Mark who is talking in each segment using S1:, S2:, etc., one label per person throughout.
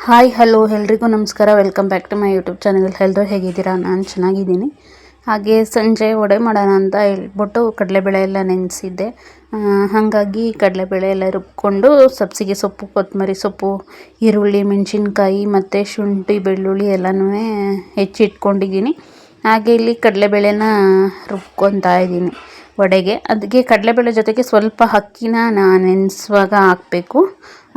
S1: Hi hello ಎಲ್ರಿಗೂ ನಮಸ್ಕಾರ. Welcome back to my YouTube channel. ಎಲ್ಲರೂ ಹೇಗಿದ್ದೀರಾ? ನಾನು ಚೆನ್ನಾಗಿದ್ದೀನಿ. ಹಾಗೆ ಸಂಜೆ ವಡೆ ಮಾಡೋಣ ಅಂತ ಹೇಳ್ಬಿಟ್ಟು ಕಡಲೆಬೇಳೆ ಎಲ್ಲ ನೆನೆಸಿದ್ದೆ. ಹಾಗಾಗಿ ಕಡಲೆಬೇಳೆ ಎಲ್ಲ ರುಬ್ಕೊಂಡು ಸಬ್ಸಿಗೆ ಸೊಪ್ಪು, ಕೊತ್ತಂಬರಿ ಸೊಪ್ಪು, ಈರುಳ್ಳಿ, ಮೆಣಸಿನ್ಕಾಯಿ ಮತ್ತು ಶುಂಠಿ, ಬೆಳ್ಳುಳ್ಳಿ ಎಲ್ಲನೂ ಹೆಚ್ಚಿಟ್ಕೊಂಡಿದ್ದೀನಿ. ಹಾಗೆ ಇಲ್ಲಿ ಕಡಲೆಬೇಳೆನ ರುಬ್ಕೊತಾ ಇದ್ದೀನಿ ವಡೆಗೆ. ಅದಕ್ಕೆ ಕಡಲೆಬೇಳೆ ಜೊತೆಗೆ ಸ್ವಲ್ಪ ಅಕ್ಕಿನ ನೆನೆಸುವಾಗ ಹಾಕಬೇಕು.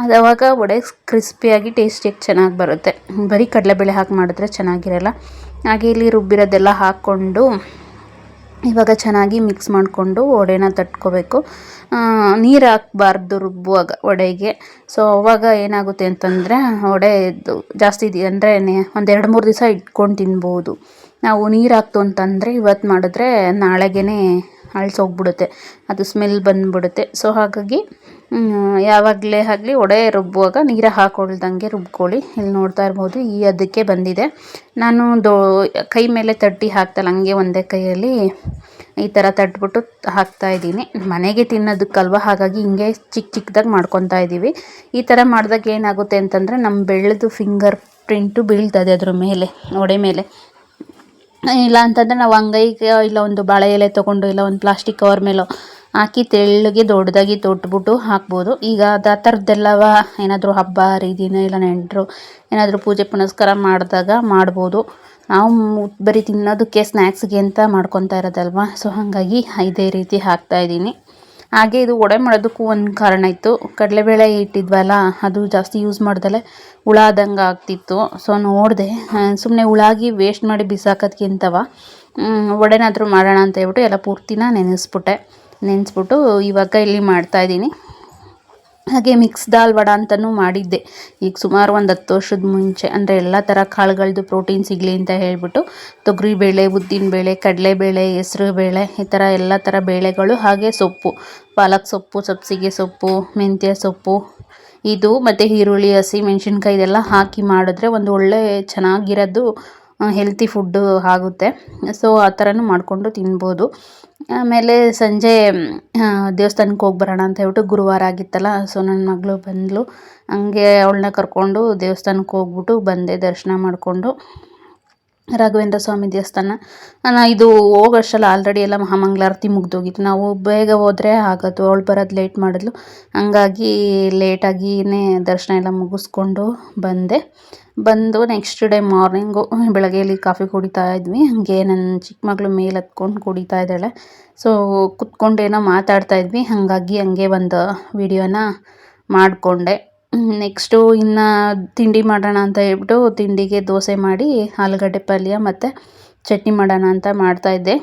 S1: ಅದು ಆವಾಗ ವಡೆ ಕ್ರಿಸ್ಪಿಯಾಗಿ ಟೇಸ್ಟಿಯಾಗಿ ಚೆನ್ನಾಗಿ ಬರುತ್ತೆ. ಬರೀ ಕಡಲೆಬೇಳೆ ಹಾಕಿ ಮಾಡಿದ್ರೆ ಚೆನ್ನಾಗಿರಲ್ಲ. ಹಾಗೆ ಇಲ್ಲಿ ರುಬ್ಬಿರೋದೆಲ್ಲ ಹಾಕ್ಕೊಂಡು ಇವಾಗ ಚೆನ್ನಾಗಿ ಮಿಕ್ಸ್ ಮಾಡಿಕೊಂಡು ವಡೆನ ತಟ್ಕೋಬೇಕು. ನೀರು ಹಾಕಬಾರ್ದು ರುಬ್ಬುವಾಗ ವಡೆಗೆ. ಸೊ ಅವಾಗ ಏನಾಗುತ್ತೆ ಅಂತಂದರೆ ವಡೆ ಜಾಸ್ತಿ ಅಂದರೆ ಒಂದು 2-3 ದಿವಸ ಇಟ್ಕೊಂಡು ತಿನ್ಬೋದು. ನಾವು ನೀರು ಹಾಕ್ತು ಅಂತಂದರೆ ಇವತ್ತು ಮಾಡಿದ್ರೆ ನಾಳೆಗೇ ಅಳಿಸೋಗ್ಬಿಡುತ್ತೆ, ಅದು ಸ್ಮೆಲ್ ಬಂದುಬಿಡುತ್ತೆ. ಸೊ ಹಾಗಾಗಿ ಯಾವಾಗಲೇ ಆಗಲಿ ವಡೆ ರುಬ್ಬುವಾಗ ನೀರು ಹಾಕೊಳ್ದಂಗೆ ರುಬ್ಕೊಳ್ಳಿ. ಇಲ್ಲಿ ನೋಡ್ತಾ ಇರ್ಬೋದು, ಈ ಅದಕ್ಕೆ ಬಂದಿದೆ. ನಾನು ಕೈ ಮೇಲೆ ತಟ್ಟಿ ಹಾಕ್ತಲ್ಲ, ಹಂಗೆ ಒಂದೇ ಕೈಯಲ್ಲಿ ಈ ಥರ ತಟ್ಬಿಟ್ಟು ಹಾಕ್ತಾಯಿದ್ದೀನಿ. ಮನೆಗೆ ತಿನ್ನೋದಕ್ಕಲ್ವ, ಹಾಗಾಗಿ ಹಿಂಗೆ ಚಿಕ್ಕ ಚಿಕ್ಕದಾಗಿ ಮಾಡ್ಕೊತಾ ಇದ್ದೀವಿ. ಈ ಥರ ಮಾಡಿದಾಗ ಏನಾಗುತ್ತೆ ಅಂತಂದರೆ ನಮ್ಮ ಬೆಳ್ಳದು ಫಿಂಗರ್ ಪ್ರಿಂಟು ಬೀಳ್ತದೆ ಅದ್ರ ಮೇಲೆ, ವಡೆ ಮೇಲೆ. ಇಲ್ಲ ಅಂತಂದರೆ ನಾವು ಅಂಗೈಗೆ ಇಲ್ಲ ಒಂದು ಬಾಳೆ ಎಲೆ ತೊಗೊಂಡು ಇಲ್ಲ ಒಂದು ಪ್ಲಾಸ್ಟಿಕ್ ಕವರ್ ಮೇಲೋ ಹಾಕಿ ತೆಳ್ಳಗೆ ದೊಡ್ಡದಾಗಿ ತೊಟ್ಬಿಟ್ಟು ಹಾಕ್ಬೋದು. ಈಗ ಅದು ಆ ಥರದ್ದೆಲ್ಲವ ಏನಾದರೂ ಹಬ್ಬ ಹರಿದಿನ ಇಲ್ಲ ನೆಂಟರು ಏನಾದರೂ ಪೂಜೆ ಪುನಸ್ಕಾರ ಮಾಡಿದಾಗ ಮಾಡ್ಬೋದು. ನಾವು ಬರೀ ತಿನ್ನೋದಕ್ಕೆ ಸ್ನ್ಯಾಕ್ಸ್ಗೆ ಅಂತ ಮಾಡ್ಕೊತಾ ಇರೋದಲ್ವ. ಸೊ ಹಾಗಾಗಿ ಇದೇ ರೀತಿ ಹಾಕ್ತಾಯಿದ್ದೀನಿ. ಹಾಗೆ ಇದು ವಡೆ ಮಾಡೋದಕ್ಕೂ ಒಂದು ಕಾರಣ ಇತ್ತು. ಕಡಲೆಬೇಳೆ ಇಟ್ಟಿದ್ವಲ್ಲ, ಅದು ಜಾಸ್ತಿ ಯೂಸ್ ಮಾಡ್ದಲೆ ಹುಳ ಆದಂಗೆ ಆಗ್ತಿತ್ತು. ಸೊ ನೋಡಿದೆ, ಸುಮ್ಮನೆ ಹುಳಾಗಿ ವೇಸ್ಟ್ ಮಾಡಿ ಬಿಸಾಕೋದ್ಕಿಂತವ ವಡೆನಾದರೂ ಮಾಡೋಣ ಅಂತ ಹೇಳ್ಬಿಟ್ಟು ಎಲ್ಲ ಪೂರ್ತಿನ ನೆನೆಸ್ಬಿಟ್ಟು ಇವಾಗ ಇಲ್ಲಿ ಮಾಡ್ತಾಯಿದ್ದೀನಿ. ಹಾಗೆ ಮಿಕ್ಸ್ ದಾಲ್ ವಡ ಅಂತಲೂ ಮಾಡಿದ್ದೆ ಈಗ ಸುಮಾರು ಒಂದು 10 ವರ್ಷದ ಮುಂಚೆ. ಅಂದರೆ ಎಲ್ಲ ಥರ ಕಾಳುಗಳದ್ದು ಪ್ರೋಟೀನ್ ಸಿಗಲಿ ಅಂತ ಹೇಳ್ಬಿಟ್ಟು ತೊಗರಿಬೇಳೆ, ಉದ್ದಿನಬೇಳೆ, ಕಡಲೆಬೇಳೆ, ಹೆಸರುಬೇಳೆ, ಈ ಥರ ಎಲ್ಲ ಥರ ಬೇಳೆಗಳು, ಹಾಗೆ ಸೊಪ್ಪು, ಪಾಲಕ್ ಸೊಪ್ಪು, ಸಬ್ಸಿಗೆ ಸೊಪ್ಪು, ಮೆಂತ್ಯ ಸೊಪ್ಪು, ಇದು ಮತ್ತು ಈರುಳ್ಳಿ, ಹಸಿ ಮೆಣಸಿನ್ಕಾಯಿ ಇದೆಲ್ಲ ಹಾಕಿ ಮಾಡಿದ್ರೆ ಒಂದು ಒಳ್ಳೆ ಚೆನ್ನಾಗಿರೋದು ಹೆಲ್ತಿ ಫುಡ್ಡು ಆಗುತ್ತೆ. ಸೊ ಆ ಥರನೂ ಮಾಡಿಕೊಂಡು ತಿನ್ಬೋದು. ಆಮೇಲೆ ಸಂಜೆ ದೇವಸ್ಥಾನಕ್ಕೆ ಹೋಗಿ ಬರೋಣ ಅಂತ ಹೇಳ್ಬಿಟ್ಟು ಗುರುವಾರ ಆಗಿತ್ತಲ್ಲ. ಸೊ ನನ್ನ ಮಗಳು ಬಂದಳು, ಹಂಗೆ ಅವಳನ್ನ ಕರ್ಕೊಂಡು ದೇವಸ್ಥಾನಕ್ಕೆ ಹೋಗ್ಬಿಟ್ಟು ಬಂದೆ. ದರ್ಶನ ಮಾಡಿಕೊಂಡು ರಾಘವೇಂದ್ರ ಸ್ವಾಮಿ ದೇವಸ್ಥಾನ. ಇದು ಹೋಗೋಷ್ಟರಲ್ಲಿ ಆಲ್ರೆಡಿ ಎಲ್ಲ ಮಹಾಮಂಗಳಾರತಿ ಮುಗ್ದೋಗಿತ್ತು. ನಾವು ಬೇಗ ಹೋದರೆ ಆಗೋದು, ಅವಳು ಬರೋದು ಲೇಟ್ ಮಾಡಿದ್ಲು. ಹಂಗಾಗಿ ಲೇಟಾಗಿಯೇ ದರ್ಶನ ಎಲ್ಲ ಮುಗಿಸ್ಕೊಂಡು ಬಂದು ನೆಕ್ಸ್ಟ್ ಡೇ ಮಾರ್ನಿಂಗು ಬೆಳಗ್ಗೆಯಲ್ಲಿ ಕಾಫಿ ಕುಡಿತಾ ಇದ್ವಿ. ಹಾಗೆ ನನ್ನ ಚಿಕ್ಕ ಮಗಳು ಮೇಲೆ ಹತ್ಕೊಂಡು ಕುಡಿತಾ ಇದ್ದಾಳೆ. ಸೊ ಕುತ್ಕೊಂಡೇನೋ ಮಾತಾಡ್ತಾ ಇದ್ವಿ, ಹಾಗಾಗಿ ಹಂಗೆ ಒಂದು ವಿಡಿಯೋನ ಮಾಡಿಕೊಂಡೆ. ನೆಕ್ಸ್ಟು ಇನ್ನು ತಿಂಡಿ ಮಾಡೋಣ ಅಂತ ಹೇಳ್ಬಿಟ್ಟು ತಿಂಡಿಗೆ ದೋಸೆ ಮಾಡಿ ಆಲೂಗಡ್ಡೆ ಪಲ್ಯ ಮತ್ತು ಚಟ್ನಿ ಮಾಡೋಣ ಅಂತ ಮಾಡ್ತಾಯಿದ್ದೆ.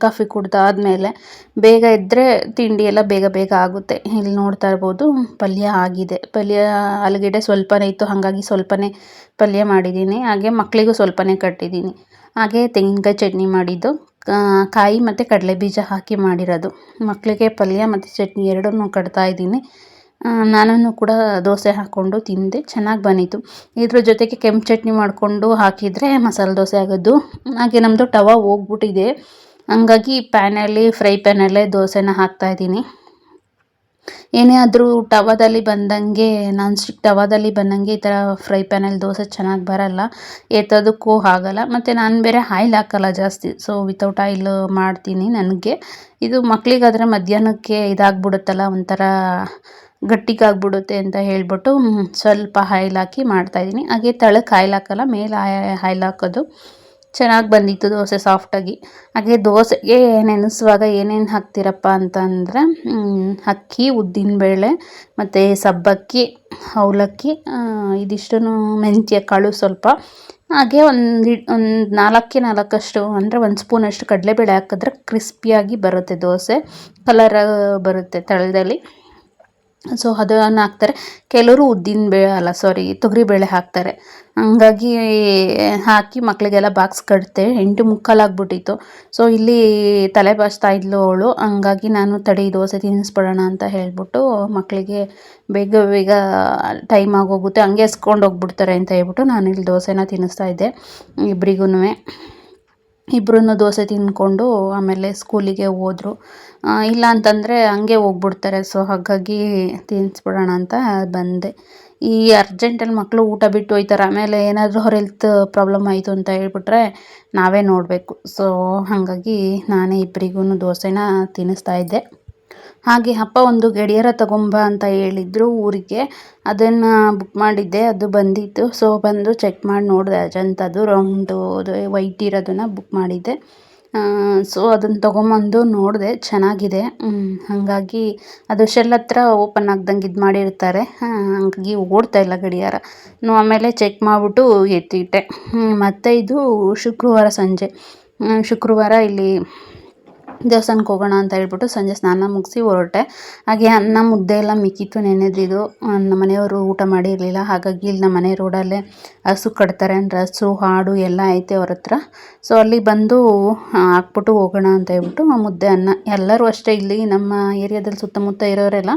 S1: ಕಾಫಿ ಕುಡ್ದಾದ್ಮೇಲೆ ಬೇಗ ಇದ್ದರೆ ತಿಂಡಿ ಎಲ್ಲ ಬೇಗ ಆಗುತ್ತೆ. ಇಲ್ಲಿ ನೋಡ್ತಾ ಇರ್ಬೋದು, ಪಲ್ಯ ಆಗಿದೆ. ಆಲೂಗಡ್ಡೆ ಸ್ವಲ್ಪನೇ ಇತ್ತು, ಹಾಗಾಗಿ ಸ್ವಲ್ಪನೇ ಪಲ್ಯ ಮಾಡಿದ್ದೀನಿ. ಹಾಗೆ ಮಕ್ಕಳಿಗೂ ಸ್ವಲ್ಪನೇ ಕಟ್ಟಿದ್ದೀನಿ. ಹಾಗೆ ತೆಂಗಿನಕಾಯಿ ಚಟ್ನಿ ಮಾಡಿದ್ದು, ಕಾಯಿ ಮತ್ತು ಕಡಲೆ ಬೀಜ ಹಾಕಿ ಮಾಡಿರೋದು. ಮಕ್ಕಳಿಗೆ ಪಲ್ಯ ಮತ್ತು ಚಟ್ನಿ ಎರಡನ್ನೂ ಕಟ್ತಾಯಿದ್ದೀನಿ. ನಾನು ಕೂಡ ದೋಸೆ ಹಾಕ್ಕೊಂಡು ತಿಂದೆ, ಚೆನ್ನಾಗಿ ಬಂದಿತ್ತು. ಇದ್ರ ಜೊತೆಗೆ ಕೆಂಪು ಚಟ್ನಿ ಮಾಡಿಕೊಂಡು ಹಾಕಿದರೆ ಮಸಾಲೆ ದೋಸೆ ಆಗೋದು. ಹಾಗೆ ನಮ್ಮದು ತವ ಹೋಗ್ಬಿಟ್ಟಿದೆ, ಹಂಗಾಗಿ ಫ್ರೈ ಪ್ಯಾನಲ್ಲೇ ದೋಸೆನ ಹಾಕ್ತಾಯಿದ್ದೀನಿ. ಏನೇ ಆದರೂ ಟವಾದಲ್ಲಿ ಬಂದಂಗೆ, ನಾನ್ ಸ್ಟಿಕ್ ಟವಾದಲ್ಲಿ ಬಂದಂಗೆ ಈ ಥರ ಫ್ರೈ ಪ್ಯಾನಲ್ಲಿ ದೋಸೆ ಚೆನ್ನಾಗಿ ಬರಲ್ಲ, ಎತ್ತೋದಕ್ಕೂ ಆಗಲ್ಲ. ಮತ್ತು ನಾನು ಬೇರೆ ಆಯಿಲ್ ಹಾಕಲ್ಲ ಜಾಸ್ತಿ. ಸೊ ವಿತೌಟ್ ಆಯಿಲ್ ಮಾಡ್ತೀನಿ. ನನಗೆ ಇದು ಮಕ್ಕಳಿಗಾದರೆ ಮಧ್ಯಾಹ್ನಕ್ಕೆ ಇದಾಗ್ಬಿಡುತ್ತಲ್ಲ, ಒಂಥರ ಗಟ್ಟಿಗಾಗ್ಬಿಡುತ್ತೆ ಅಂತ ಹೇಳ್ಬಿಟ್ಟು ಸ್ವಲ್ಪ ಆಯಿಲ್ ಹಾಕಿ ಮಾಡ್ತಾಯಿದ್ದೀನಿ. ಹಾಗೆ ತಳಕ್ಕೆ ಆಯಿಲ್ ಹಾಕಲ್ಲ, ಮೇಲೆ ಆಯಿಲ್ ಹಾಕೋದು. ಚೆನ್ನಾಗಿ ಬಂದಿತ್ತು ದೋಸೆ ಸಾಫ್ಟಾಗಿ. ಹಾಗೆ ದೋಸೆಗೆ ನೆನೆಸುವಾಗ ಏನೇನು ಹಾಕ್ತೀರಪ್ಪ ಅಂತಂದರೆ ಅಕ್ಕಿ, ಉದ್ದಿನಬೇಳೆ ಮತ್ತು ಸಬ್ಬಕ್ಕಿ, ಅವಲಕ್ಕಿ, ಇದಿಷ್ಟು ಮೆಂತ್ಯ ಕಾಳು ಸ್ವಲ್ಪ, ಹಾಗೆ ಒಂದು 4 ಅಂದರೆ 1 ಸ್ಪೂನಷ್ಟು ಕಡಲೆಬೇಳೆ ಹಾಕಿದ್ರೆ ಕ್ರಿಸ್ಪಿಯಾಗಿ ಬರುತ್ತೆ ದೋಸೆ, ಕಲರ್ ಬರುತ್ತೆ ತಳದಲ್ಲಿ. ಸೊ ಅದನ್ನು ಹಾಕ್ತಾರೆ. ಕೆಲವರು ತೊಗರಿಬೇಳೆ ಹಾಕ್ತಾರೆ. ಹಂಗಾಗಿ ಹಾಕಿ ಮಕ್ಕಳಿಗೆಲ್ಲ ಬಾಕ್ಸ್ ಕಟ್ಟಿದೆ. 8:45 ಆಗ್ಬಿಟ್ಟಿತ್ತು. ಸೊ ಇಲ್ಲಿ ತಲೆ ಬಾಚ್ತಾ ಇದ್ಲು ಅವಳು, ಹಂಗಾಗಿ ನಾನು ತಡಿ ದೋಸೆ ತಿನ್ನಿಸ್ಬಿಡೋಣ ಅಂತ ಹೇಳ್ಬಿಟ್ಟು ಮಕ್ಕಳಿಗೆ ಬೇಗ ಟೈಮ್ ಆಗೋಗುತ್ತೆ, ಹಂಗೆ ಎಸ್ಕೊಂಡು ಹೋಗ್ಬಿಡ್ತಾರೆ ಅಂತ ಹೇಳ್ಬಿಟ್ಟು ನಾನು ಇಲ್ಲಿ ದೋಸೆನ ತಿನ್ನಿಸ್ತಾ ಇದ್ದೆ ಇಬ್ಬರೂ ದೋಸೆ ತಿಂದ್ಕೊಂಡು ಆಮೇಲೆ ಸ್ಕೂಲಿಗೆ ಹೋದರು. ಇಲ್ಲ ಅಂತಂದರೆ ಹಂಗೆ ಹೋಗ್ಬಿಡ್ತಾರೆ. ಸೊ ಹಾಗಾಗಿ ತಿನ್ನಿಸ್ಬಿಡೋಣ ಅಂತ ಬಂದೆ. ಈ ಅರ್ಜೆಂಟಲ್ಲಿ ಮಕ್ಕಳು ಊಟ ಬಿಟ್ಟು ಹೋಯ್ತಾರೆ, ಆಮೇಲೆ ಏನಾದರೂ ಅವ್ರ ಹೆಲ್ತ್ ಪ್ರಾಬ್ಲಮ್ ಆಯಿತು ಅಂತ ಹೇಳ್ಬಿಟ್ರೆ ನಾವೇ ನೋಡಬೇಕು. ಸೊ ಹಾಗಾಗಿ ನಾನೇ ಇಬ್ಬರಿಗೂ ದೋಸೆನ ತಿನ್ನಿಸ್ತಾ ಇದ್ದೆ. ಹಾಗೆ ಅಪ್ಪ ಒಂದು ಗಡಿಯಾರ ತಗೊಂಬ ಅಂತ ಹೇಳಿದ್ರು ಊರಿಗೆ, ಅದನ್ನು ಬುಕ್ ಮಾಡಿದ್ದೆ. ಅದು ಬಂದಿತ್ತು. ಸೊ ಬಂದು ಚೆಕ್ ಮಾಡಿ ನೋಡಿದೆ, ಅಜಂತದ್ದು ರೌಂಡು ವೈಟ್ ಇರೋದನ್ನು ಬುಕ್ ಮಾಡಿದ್ದೆ. ಸೊ ಅದನ್ನು ತೊಗೊಂಬಂದು ನೋಡಿದೆ, ಚೆನ್ನಾಗಿದೆ. ಹಾಗಾಗಿ ಅದು ಶೆಲ್ ಹತ್ರ ಓಪನ್ ಆಗ್ದಂಗೆ ಇದು ಮಾಡಿರ್ತಾರೆ, ಹಾಗಾಗಿ ಓಡ್ತಾ ಇಲ್ಲ ಗಡಿಯಾರ. ಆಮೇಲೆ ಚೆಕ್ ಮಾಡಿಬಿಟ್ಟು ಎತ್ತಿಟ್ಟೆ. ಮತ್ತು ಇದು ಶುಕ್ರವಾರ ಸಂಜೆ, ಶುಕ್ರವಾರ ಇಲ್ಲಿ ದೇವಸ್ಥಾನಕ್ಕೆ ಹೋಗೋಣ ಅಂತ ಹೇಳ್ಬಿಟ್ಟು ಸಂಜೆ ಸ್ನಾನ ಮುಗಿಸಿ ಹೊರಟೆ. ಹಾಗೆ ಅನ್ನ ಮುದ್ದೆ ಎಲ್ಲ ಮಿಕ್ಕಿತ್ತು ನೆನೆದಿದ್ದು. ನಮ್ಮ ಮನೆಯವರು ಊಟ ಮಾಡಿರಲಿಲ್ಲ, ಹಾಗಾಗಿ ಇಲ್ಲಿ ನಮ್ಮ ಮನೆ ರೋಡಲ್ಲೇ ಹಸು ಕಟ್ತಾರೆ, ಅಂದರೆ ಹಸು ಆಡು ಎಲ್ಲ ಐತೆ ಅವ್ರ ಹತ್ರ. ಸೊ ಅಲ್ಲಿ ಬಂದು ಹಾಕ್ಬಿಟ್ಟು ಹೋಗೋಣ ಅಂತ ಹೇಳ್ಬಿಟ್ಟು ಮುದ್ದೆ ಅನ್ನ. ಎಲ್ಲರೂ ಅಷ್ಟೇ, ಇಲ್ಲಿ ನಮ್ಮ ಏರಿಯಾದಲ್ಲಿ ಸುತ್ತಮುತ್ತ ಇರೋರೆಲ್ಲ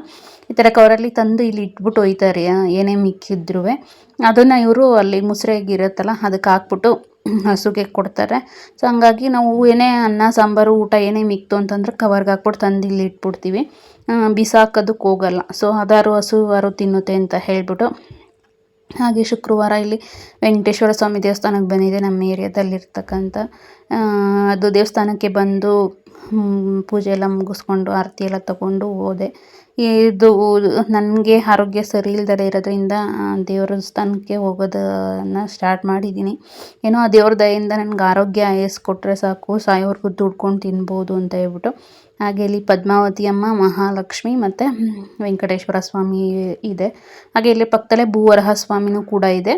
S1: ಈ ಥರ ಕವರಲ್ಲಿ ತಂದು ಇಲ್ಲಿ ಇಟ್ಬಿಟ್ಟು ಒಯ್ತಾರೆ, ಏನೇ ಮಿಕ್ಕಿದ್ರೂ ಅದನ್ನು ಇವರು ಅಲ್ಲಿ ಮುಸ್ರೆಗಿರುತ್ತಲ್ಲ ಅದಕ್ಕೆ ಹಾಕ್ಬಿಟ್ಟು ಹಸುಗೆ ಕೊಡ್ತಾರೆ. ಸೊ ಹಂಗಾಗಿ ನಾವು ಏನೇ ಅನ್ನ ಸಾಂಬಾರು ಊಟ ಏನೇ ಮಿಕ್ತು ಅಂತಂದ್ರೆ ಕವರ್ಗೆ ಹಾಕ್ಬಿಟ್ಟು ತಂದು ಇಲ್ಲಿ ಇಟ್ಬಿಡ್ತೀವಿ, ಬಿಸಾಕೋದಕ್ಕೆ ಹೋಗಲ್ಲ. ಸೊ ಅದಾರು ಹಸು ಯಾರು ತಿನ್ನುತ್ತೆ ಅಂತ ಹೇಳ್ಬಿಟ್ಟು. ಹಾಗೆ ಶುಕ್ರವಾರ ಇಲ್ಲಿ ವೆಂಕಟೇಶ್ವರ ಸ್ವಾಮಿ ದೇವಸ್ಥಾನಕ್ಕೆ ಬಂದಿದೆ, ನಮ್ಮ ಏರಿಯಾದಲ್ಲಿರ್ತಕ್ಕಂಥ. ಅದು ದೇವಸ್ಥಾನಕ್ಕೆ ಬಂದು ಪೂಜೆ ಎಲ್ಲ ಮುಗಿಸ್ಕೊಂಡು ಆರತಿ ಎಲ್ಲ ತಗೊಂಡು ಹೋದೆ. ಇದು ನನಗೆ ಆರೋಗ್ಯ ಸರಿ ಇಲ್ದಲೇ ಇರೋದ್ರಿಂದ ದೇವರ ಸ್ಥಾನಕ್ಕೆ ಹೋಗೋದನ್ನು ಸ್ಟಾರ್ಟ್ ಮಾಡಿದ್ದೀನಿ. ಏನೋ ಆ ದೇವ್ರ ದಯೆಯಿಂದ ನನಗೆ ಆರೋಗ್ಯ ಆಯಸ್ಸು ಕೊಟ್ಟರೆ ಸಾಕು, ಸಾಯೋವರೆಗೂ ದುಡ್ಕೊಂಡು ತಿನ್ಬೋದು ಅಂತ ಹೇಳ್ಬಿಟ್ಟು. ಹಾಗೆ ಇಲ್ಲಿ ಪದ್ಮಾವತಿ ಅಮ್ಮ, ಮಹಾಲಕ್ಷ್ಮಿ ಮತ್ತು ವೆಂಕಟೇಶ್ವರ ಸ್ವಾಮಿ ಇದೆ. ಹಾಗೆ ಇಲ್ಲಿ ಪಕ್ಕದಲ್ಲೇ ಭೂವರಹ ಸ್ವಾಮಿನೂ ಕೂಡ ಇದೆ.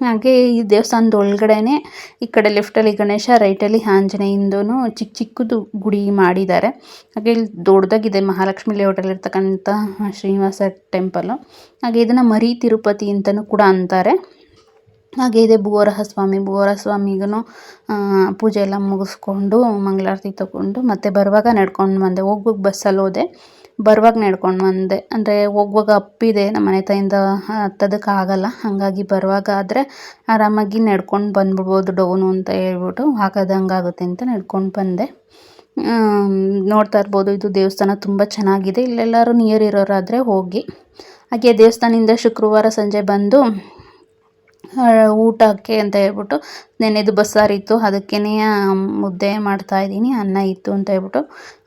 S1: ಹಾಗೆ ಈ ದೇವಸ್ಥಾನದ ಒಳಗಡೆನೇ ಈ ಕಡೆ ಲೆಫ್ಟಲ್ಲಿ ಗಣೇಶ, ರೈಟಲ್ಲಿ ಆಂಜನೇಯಂದೂ ಚಿಕ್ಕ ಚಿಕ್ಕದು ಗುಡಿ ಮಾಡಿದ್ದಾರೆ. ಹಾಗೆ ಇಲ್ಲಿ ದೊಡ್ಡದಾಗಿದೆ ಮಹಾಲಕ್ಷ್ಮಿ ಲೇಔಟಲ್ಲಿರ್ತಕ್ಕಂಥ ಶ್ರೀನಿವಾಸ ಟೆಂಪಲ್ಲು. ಹಾಗೆ ಇದನ್ನು ಮರಿ ತಿರುಪತಿ ಅಂತಲೂ ಕೂಡ ಅಂತಾರೆ. ಹಾಗೆ ಇದೆ ಭೂವರಹ ಸ್ವಾಮಿ. ಭೂವರಹ ಸ್ವಾಮಿಗೂ ಪೂಜೆ ಎಲ್ಲ ಮುಗಿಸ್ಕೊಂಡು ಮಂಗಳಾರತಿ ತಗೊಂಡು ಮತ್ತೆ ಬರುವಾಗ ನಡ್ಕೊಂಡು ಬಂದೆ. ಹೋಗ್ಬೇಕು ಬಸ್ಸಲ್ಲಿ ಹೋದೆ, ಬರುವಾಗ ನಡ್ಕೊಂಡು ಬಂದೆ. ಅಂದರೆ ಹೋಗುವಾಗ ಅಪ್ಪಿದೆ, ನಮ್ಮ ಮನೆ ತಾಯಿಂದ ಹತ್ತೋದಕ್ಕಾಗಲ್ಲ, ಹಾಗಾಗಿ ಬರುವಾಗ ಆದರೆ ಆರಾಮಾಗಿ ನಡ್ಕೊಂಡು ಬಂದ್ಬಿಡ್ಬೋದು ಡೌನು ಅಂತ ಹೇಳ್ಬಿಟ್ಟು, ಹಾಕೋದಂಗಾಗುತ್ತೆ ಅಂತ ನಡ್ಕೊಂಡು ಬಂದೆ. ನೋಡ್ತಾ ಇರ್ಬೋದು, ಇದು ದೇವಸ್ಥಾನ ತುಂಬ ಚೆನ್ನಾಗಿದೆ. ಇಲ್ಲೆಲ್ಲರೂ ನಿಯರ್ ಇರೋರಾದರೆ ಹೋಗಿ. ಹಾಗೆ ದೇವಸ್ಥಾನದಿಂದ ಶುಕ್ರವಾರ ಸಂಜೆ ಬಂದು ಊಟಕ್ಕೆ ಅಂತ ಹೇಳ್ಬಿಟ್ಟು ನೆನೆದು ಬಸ್ಸಾರಿತ್ತು, ಅದಕ್ಕೇ ಮುದ್ದೆ ಮಾಡ್ತಾಯಿದ್ದೀನಿ. ಅನ್ನ ಇತ್ತು ಅಂತ ಹೇಳ್ಬಿಟ್ಟು.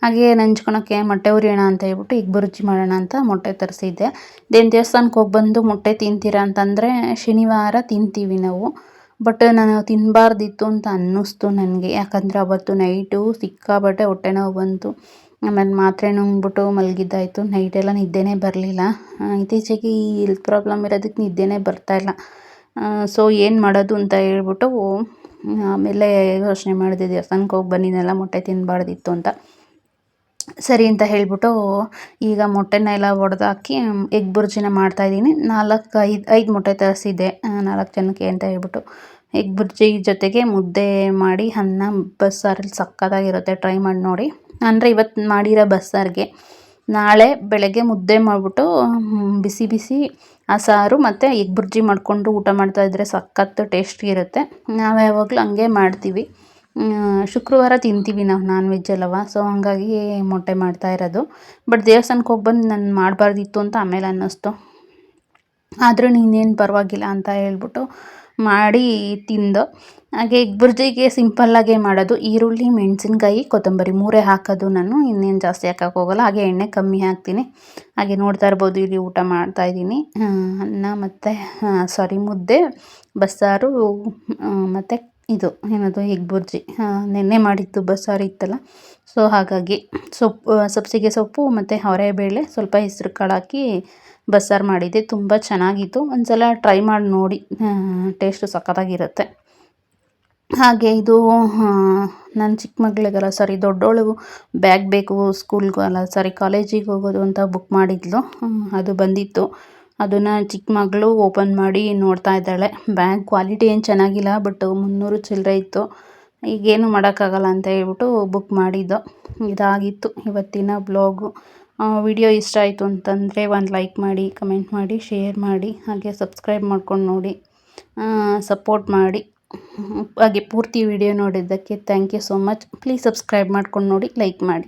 S1: ಹಾಗೆ ನಂಚ್ಕೊಳಕ್ಕೆ ಮೊಟ್ಟೆ ಹುರಿಯೋಣ ಅಂತ ಹೇಳ್ಬಿಟ್ಟು ಈಗ ಬುರ್ಜಿ ಮಾಡೋಣ ಅಂತ ಮೊಟ್ಟೆ ತರಿಸಿದ್ದೆ. ದೇವಸ್ಥಾನಕ್ಕೆ ಹೋಗಿ ಬಂದು ಮೊಟ್ಟೆ ತಿಂತೀರಾ ಅಂತಂದರೆ ಶನಿವಾರ ತಿಂತೀವಿ ನಾವು, ಬಟ್ ನಾನು ತಿನ್ನಬಾರ್ದಿತ್ತು ಅಂತ ಅನ್ನಿಸ್ತು ನನಗೆ. ಯಾಕಂದರೆ ಅವತ್ತು ನೈಟು ಸಿಕ್ಕಾಬಟ್ಟೆ ಹೊಟ್ಟೆ ನೋವು ಬಂತು, ಆಮೇಲೆ ಮಾತ್ರೆ ನುಂಗ್ಬಿಟ್ಟು ಮಲಗಿದ್ದಾಯಿತು. ನೈಟೆಲ್ಲ ನಿದ್ದೆನೇ ಬರಲಿಲ್ಲ. ಇತ್ತೀಚೆಗೆ ಈ ಹೆಲ್ತ್ ಪ್ರಾಬ್ಲಮ್ ಇರೋದಕ್ಕೆ ನಿದ್ದೆನೇ ಬರ್ತಾಯಿಲ್ಲ. ಸೊ ಏನು ಮಾಡೋದು ಅಂತ ಹೇಳ್ಬಿಟ್ಟು ಆಮೇಲೆ ಯೋಚನೆ ಮಾಡಿದೆ, ದೇವಸ್ಥಾನಕ್ಕೆ ಹೋಗಿ ಬಂದಿದ್ದೆಲ್ಲ ಮೊಟ್ಟೆ ತಿನ್ನಬಾರ್ದಿತ್ತು ಅಂತ. ಸರಿ ಅಂತ ಹೇಳ್ಬಿಟ್ಟು ಈಗ ಮೊಟ್ಟೆನೆಲ್ಲ ಒಡೆದಾಕಿ ಎಗ್ ಬುರ್ಜಿನ ಮಾಡ್ತಾಯಿದ್ದೀನಿ. 5 ಮೊಟ್ಟೆ ತರಿಸಿದ್ದೆ 4 ಜನಕ್ಕೆ ಅಂತ ಹೇಳ್ಬಿಟ್ಟು. ಎಗ್ ಬುರ್ಜಿ ಜೊತೆಗೆ ಮುದ್ದೆ ಮಾಡಿ ಅನ್ನ ಬಸ್ಸಾರಲ್ಲಿ ಸಕ್ಕತ್ತಾಗಿರುತ್ತೆ, ಟ್ರೈ ಮಾಡಿ ನೋಡಿ. ಅಂದರೆ ಇವತ್ತು ಮಾಡಿರೋ ಬಸ್ಸಾರಿಗೆ ನಾಳೆ ಬೆಳಗ್ಗೆ ಮುದ್ದೆ ಮಾಡಿಬಿಟ್ಟು ಬಿಸಿ ಬಿಸಿ ಆ ಸಾರು ಮತ್ತು ಎಗ್ ಬುರ್ಜಿ ಮಾಡಿಕೊಂಡು ಊಟ ಮಾಡ್ತಾಯಿದ್ರೆ ಸಖತ್ತು ಟೇಸ್ಟಿ ಇರುತ್ತೆ. ನಾವು ಯಾವಾಗಲೂ ಹಂಗೆ ಮಾಡ್ತೀವಿ. ಶುಕ್ರವಾರ ತಿಂತೀವಿ ನಾವು ನಾನ್ ವೆಜ್ ಅಲ್ಲವಾ, ಸೊ ಹಾಗಾಗಿ ಮೊಟ್ಟೆ ಮಾಡ್ತಾ ಇರೋದು. ಬಟ್ ದೇವಸ್ಥಾನಕ್ಕೆ ಹೋಗಿ ಬಂದು ನಾನು ಮಾಡಬಾರ್ದಿತ್ತು ಅಂತ ಆಮೇಲೆ ಅನ್ನಿಸ್ತು. ಆದರೂ ನೀನೇನು ಪರವಾಗಿಲ್ಲ ಅಂತ ಹೇಳ್ಬಿಟ್ಟು ಮಾಡಿ ತಿಂದು. ಹಾಗೆ ಎಗ್ ಬುರ್ಜಿಗೆ ಸಿಂಪಲ್ಲಾಗೇ ಮಾಡೋದು, ಈರುಳ್ಳಿ, ಮೆಣಸಿನ್ಕಾಯಿ, ಕೊತ್ತಂಬರಿ 3 ಹಾಕೋದು ನಾನು, ಇನ್ನೇನು ಜಾಸ್ತಿ ಹಾಕೋಕ್ಕೆ ಹೋಗಲ್ಲ. ಹಾಗೆ ಎಣ್ಣೆ ಕಮ್ಮಿ ಹಾಕ್ತೀನಿ. ಹಾಗೆ ನೋಡ್ತಾ ಇರ್ಬೋದು, ಇಲ್ಲಿ ಊಟ ಮಾಡ್ತಾಯಿದ್ದೀನಿ. ಅನ್ನ ಮತ್ತು ಮುದ್ದೆ, ಬಸ್ಸಾರು ಮತ್ತು ಇದು ಏನದು ಎಗ್ ಬುರ್ಜಿ, ನೆನ್ನೆ ಮಾಡಿದ್ದು ಬಸ್ಸಾರು ಇತ್ತಲ್ಲ, ಸೊ ಹಾಗಾಗಿ ಸಬ್ಬಸಿಗೆ ಸೊಪ್ಪು ಮತ್ತು ಅವರೆಬೇಳೆ, ಸ್ವಲ್ಪ ಹೆಸ್ರು ಕಾಳು ಹಾಕಿ ಬಸ್ಸಾರು ಮಾಡಿದ್ದೆ. ತುಂಬ ಚೆನ್ನಾಗಿತ್ತು, ಒಂದು ಸಲ ಟ್ರೈ ಮಾಡಿ ನೋಡಿ, ಟೇಸ್ಟು ಸಖತ್ತಾಗಿರುತ್ತೆ. ಹಾಗೆ ಇದು ನನ್ನ ಚಿಕ್ಕ ಮಗಳಿಗಲ್ಲ ದೊಡ್ಡವಳಿಗೂ ಬ್ಯಾಗ್ ಬೇಕು ಸ್ಕೂಲ್ಗೂ ಕಾಲೇಜಿಗೆ ಹೋಗೋದು ಅಂತ ಬುಕ್ ಮಾಡಿದ್ಲು. ಅದು ಬಂದಿತ್ತು, ಅದನ್ನು ಚಿಕ್ಕ ಮಗಳು ಓಪನ್ ಮಾಡಿ ನೋಡ್ತಾ ಇದ್ದಾಳೆ. ಬ್ಯಾಗ್ ಕ್ವಾಲಿಟಿ ಏನು ಚೆನ್ನಾಗಿಲ್ಲ, ಬಟ್ 300 ಚಿಲ್ಲರೆ ಇತ್ತು. ಈಗೇನು ಮಾಡೋಕ್ಕಾಗಲ್ಲ ಅಂತ ಹೇಳ್ಬಿಟ್ಟು ಬುಕ್ ಮಾಡಿದ್ದು. ಇದಾಗಿತ್ತು ಇವತ್ತಿನ ಬ್ಲಾಗು. ವಿಡಿಯೋ ಇಷ್ಟ ಆಯಿತು ಅಂತಂದರೆ ಒಂದು ಲೈಕ್ ಮಾಡಿ, ಕಮೆಂಟ್ ಮಾಡಿ, ಶೇರ್ ಮಾಡಿ, ಹಾಗೆ ಸಬ್ಸ್ಕ್ರೈಬ್ ಮಾಡ್ಕೊಂಡು ನೋಡಿ, ಸಪೋರ್ಟ್ ಮಾಡಿ. ಹಾಗೆ ಪೂರ್ತಿ ವಿಡಿಯೋ ನೋಡಿದ್ದಕ್ಕೆ thank you so much. Please subscribe ಮಾಡ್ಕೊಂಡು ನೋಡಿ, ಲೈಕ್ ಮಾಡಿ.